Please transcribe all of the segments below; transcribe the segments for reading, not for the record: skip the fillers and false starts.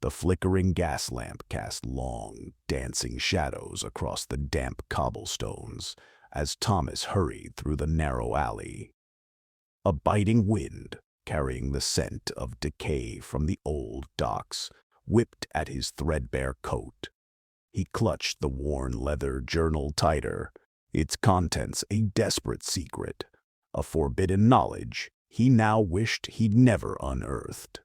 The flickering gas lamp cast long, dancing shadows across the damp cobblestones as Thomas hurried through the narrow alley. A biting wind, carrying the scent of decay from the old docks, whipped at his threadbare coat. He clutched the worn leather journal tighter, its contents a desperate secret, a forbidden knowledge he now wished he'd never unearthed.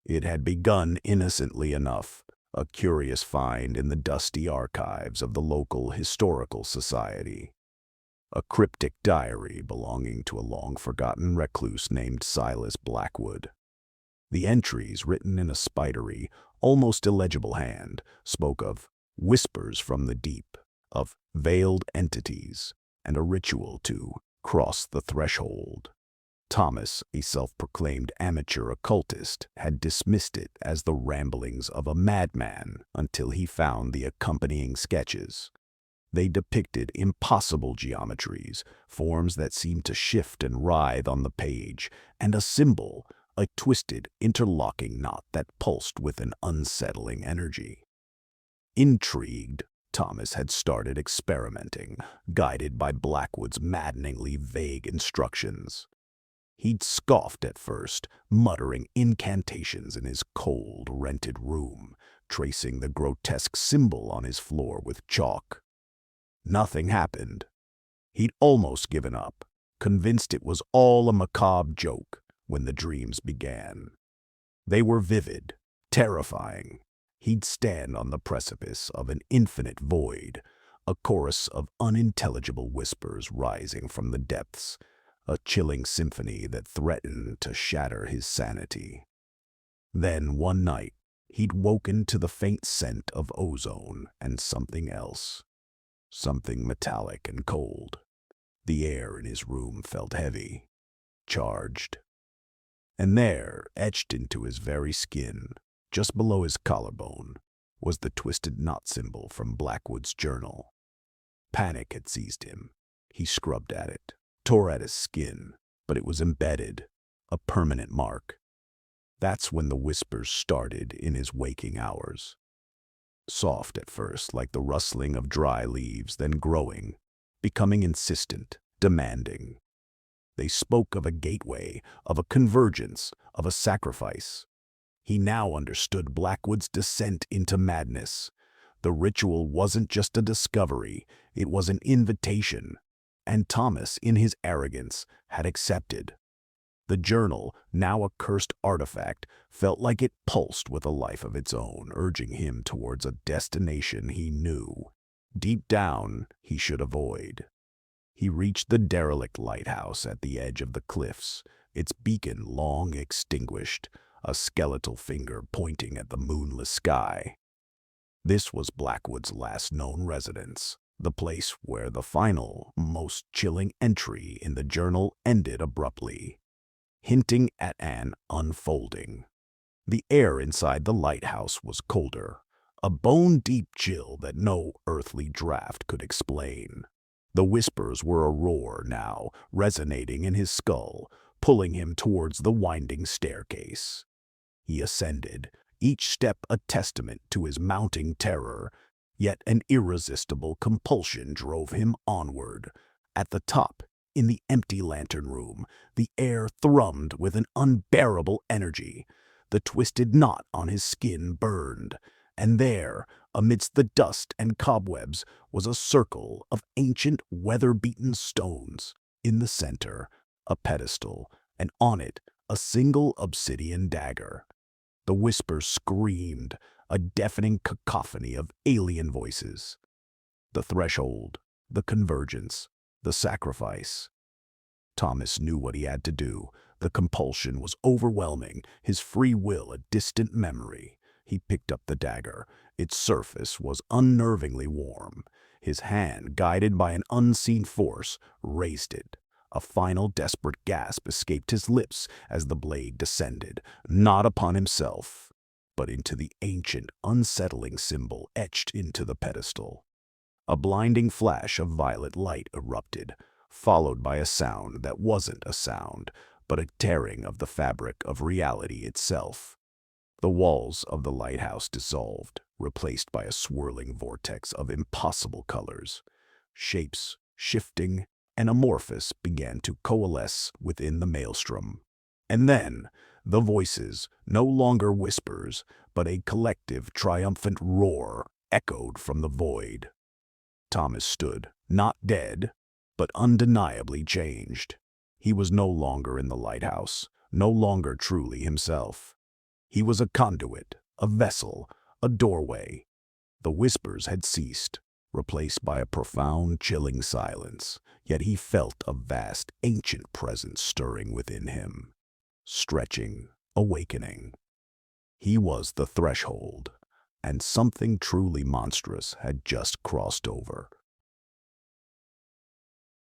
It had begun innocently enough, a curious find in the dusty archives of the local historical society. A cryptic diary belonging to a long-forgotten recluse named Silas Blackwood. The entries, written in a spidery, almost illegible hand, spoke of whispers from the deep, of veiled entities, and a ritual to cross the threshold. Thomas, a self-proclaimed amateur occultist, had dismissed it as the ramblings of a madman until he found the accompanying sketches. They depicted impossible geometries, forms that seemed to shift and writhe on the page, and a symbol, a twisted, interlocking knot that pulsed with an unsettling energy. Intrigued, Thomas had started experimenting, guided by Blackwood's maddeningly vague instructions. He'd scoffed at first, muttering incantations in his cold, rented room, tracing the grotesque symbol on his floor with chalk. Nothing happened. He'd almost given up, convinced it was all a macabre joke, when the dreams began. They were vivid, terrifying. He'd stand on the precipice of an infinite void, a chorus of unintelligible whispers rising from the depths, a chilling symphony that threatened to shatter his sanity. Then, one night, he'd woken to the faint scent of ozone and something else. Something metallic and cold. The air in his room felt heavy, charged. And there, etched into his very skin, just below his collarbone, was the twisted knot symbol from Blackwood's journal. Panic had seized him. He scrubbed at it, tore at his skin, but it was embedded, a permanent mark. That's when the whispers started in his waking hours. Soft at first, like the rustling of dry leaves, then growing, becoming insistent, demanding. They spoke of a gateway, of a convergence, of a sacrifice. He now understood Blackwood's descent into madness. The ritual wasn't just a discovery, it was an invitation. And Thomas, in his arrogance, had accepted. The journal, now a cursed artifact, felt like it pulsed with a life of its own, urging him towards a destination he knew, deep down, he should avoid. He reached the derelict lighthouse at the edge of the cliffs, its beacon long extinguished, a skeletal finger pointing at the moonless sky. This was Blackwood's last known residence, the place where the final, most chilling entry in the journal ended abruptly, hinting at an unfolding. The air inside the lighthouse was colder, a bone-deep chill that no earthly draft could explain. The whispers were a roar now, resonating in his skull, pulling him towards the winding staircase. He ascended, each step a testament to his mounting terror, yet an irresistible compulsion drove him onward. At the top, in the empty lantern room, the air thrummed with an unbearable energy. The twisted knot on his skin burned, and there, amidst the dust and cobwebs, was a circle of ancient, weather-beaten stones. In the center, a pedestal, and on it, a single obsidian dagger. The whispers screamed, a deafening cacophony of alien voices. The threshold, the convergence, the sacrifice. Thomas knew what he had to do. The compulsion was overwhelming, his free will a distant memory. He picked up the dagger. Its surface was unnervingly warm. His hand, guided by an unseen force, raised it. A final desperate gasp escaped his lips as the blade descended, not upon himself, but into the ancient, unsettling symbol etched into the pedestal. A blinding flash of violet light erupted, followed by a sound that wasn't a sound, but a tearing of the fabric of reality itself. The walls of the lighthouse dissolved, replaced by a swirling vortex of impossible colors. Shapes, shifting and amorphous, began to coalesce within the maelstrom. And then, the voices, no longer whispers, but a collective, triumphant roar, echoed from the void. Thomas stood, not dead, but undeniably changed. He was no longer in the lighthouse, no longer truly himself. He was a conduit, a vessel, a doorway. The whispers had ceased, replaced by a profound, chilling silence, yet he felt a vast, ancient presence stirring within him, stretching, awakening. He was the threshold, and something truly monstrous had just crossed over.